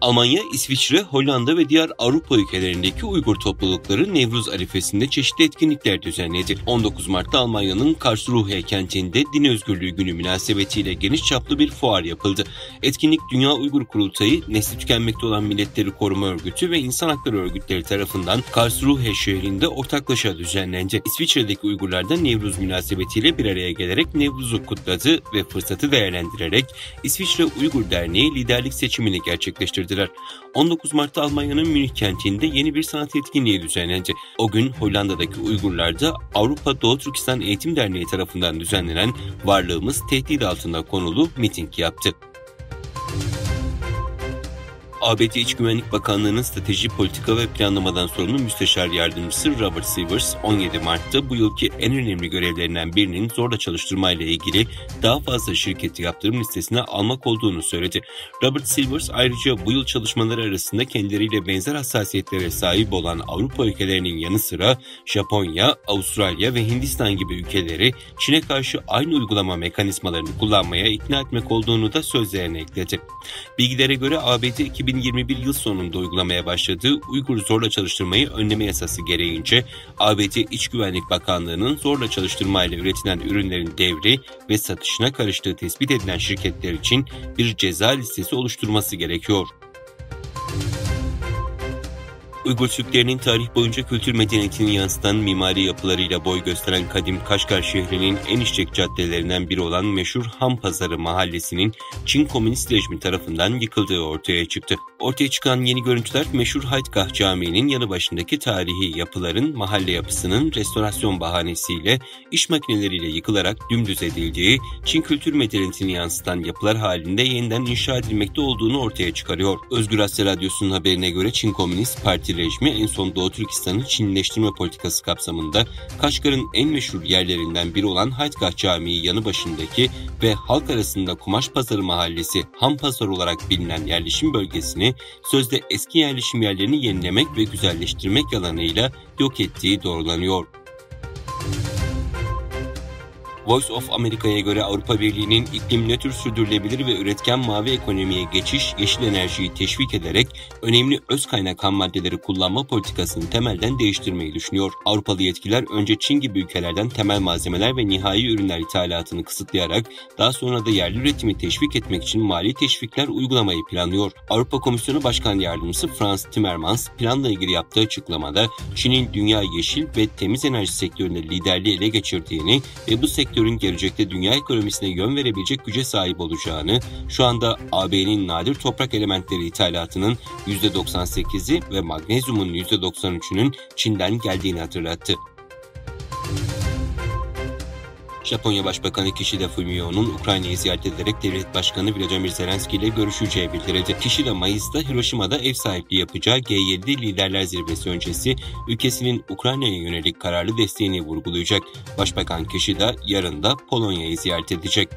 Almanya, İsviçre, Hollanda ve diğer Avrupa ülkelerindeki Uygur toplulukları Nevruz arifesinde çeşitli etkinlikler düzenledi. 19 Mart'ta Almanya'nın Karlsruhe kentinde Din Özgürlüğü Günü münasebetiyle geniş çaplı bir fuar yapıldı. Etkinlik Dünya Uygur Kurultayı, nesli tükenmekte olan milletleri koruma örgütü ve insan hakları örgütleri tarafından Karlsruhe şehrinde ortaklaşa düzenlendi. İsviçre'deki Uygurlar da Nevruz münasebetiyle bir araya gelerek Nevruz'u kutladı ve fırsatı değerlendirerek İsviçre Uygur Derneği liderlik seçimini gerçekleştirdi. 19 Mart'ta Almanya'nın Münih kentinde yeni bir sanat etkinliği düzenlendi. O gün Hollanda'daki Uygurlar da Avrupa Doğu Türkistan Eğitim Derneği tarafından düzenlenen "Varlığımız Tehdit Altında" konulu miting yaptı. ABD İç Güvenlik Bakanlığı'nın Strateji, Politika ve Planlamadan sorumlu Müsteşar Yardımcısı Robert Silvers, 17 Mart'ta bu yılki en önemli görevlerinden birinin zorla çalıştırmayla ilgili daha fazla şirketi yaptırım listesine almak olduğunu söyledi. Robert Silvers ayrıca bu yıl çalışmaları arasında kendileriyle benzer hassasiyetlere sahip olan Avrupa ülkelerinin yanı sıra Japonya, Avustralya ve Hindistan gibi ülkeleri Çin'e karşı aynı uygulama mekanizmalarını kullanmaya ikna etmek olduğunu da sözlerine ekledi. Bilgilere göre ABD 2021 yıl sonunda uygulamaya başladığı Uygur zorla çalıştırmayı önleme yasası gereğince ABD İç Güvenlik Bakanlığı'nın zorla çalıştırmayla üretilen ürünlerin devri ve satışına karıştığı tespit edilen şirketler için bir ceza listesi oluşturması gerekiyor. Uygur Türklerinin tarih boyunca kültür medeniyetini yansıtan mimari yapılarıyla boy gösteren kadim Kaşgar şehrinin en işlek caddelerinden biri olan meşhur Han Pazarı mahallesinin Çin Komünist rejimi tarafından yıkıldığı ortaya çıktı. Ortaya çıkan yeni görüntüler meşhur Haydgah Camii'nin yanı başındaki tarihi yapıların mahalle yapısının restorasyon bahanesiyle iş makineleriyle yıkılarak dümdüz edildiği, Çin kültür medeniyetini yansıtan yapılar halinde yeniden inşa edilmekte olduğunu ortaya çıkarıyor. Özgür Asya Radyosu'nun haberine göre Çin Komünist Parti rejimi en son Doğu Türkistan'ı Çinleştirme politikası kapsamında Kaşgar'ın en meşhur yerlerinden biri olan Haydgah Camii yanı başındaki ve halk arasında Kumaş Pazarı Mahallesi Han Pazarı olarak bilinen yerleşim bölgesini sözde eski yerleşim yerlerini yenilemek ve güzelleştirmek yalanıyla yok ettiği doğrulanıyor. Voice of America'ya göre Avrupa Birliği'nin iklim nötr, sürdürülebilir ve üretken mavi ekonomiye geçiş, yeşil enerjiyi teşvik ederek önemli öz kaynak ham maddeleri kullanma politikasını temelden değiştirmeyi düşünüyor. Avrupalı yetkililer önce Çin gibi ülkelerden temel malzemeler ve nihai ürünler ithalatını kısıtlayarak daha sonra da yerli üretimi teşvik etmek için mali teşvikler uygulamayı planlıyor. Avrupa Komisyonu Başkan Yardımcısı Frans Timmermans planla ilgili yaptığı açıklamada Çin'in dünya yeşil ve temiz enerji sektöründe liderliği ele geçirdiğini ve bu sektörün gelecekte dünya ekonomisine yön verebilecek güce sahip olacağını, şu anda AB'nin nadir toprak elementleri ithalatının %98'i ve magnezyumun %93'ünün Çin'den geldiğini hatırlattı. Japonya Başbakanı Kishida Fumio'nun Ukrayna'yı ziyaret ederek devlet başkanı Volodymyr Zelenski ile görüşeceği bildirildi. Kishida Mayıs'ta Hiroşima'da ev sahipliği yapacağı G7 Liderler Zirvesi öncesi ülkesinin Ukrayna'ya yönelik kararlı desteğini vurgulayacak. Başbakan Kishida yarın da Polonya'yı ziyaret edecek.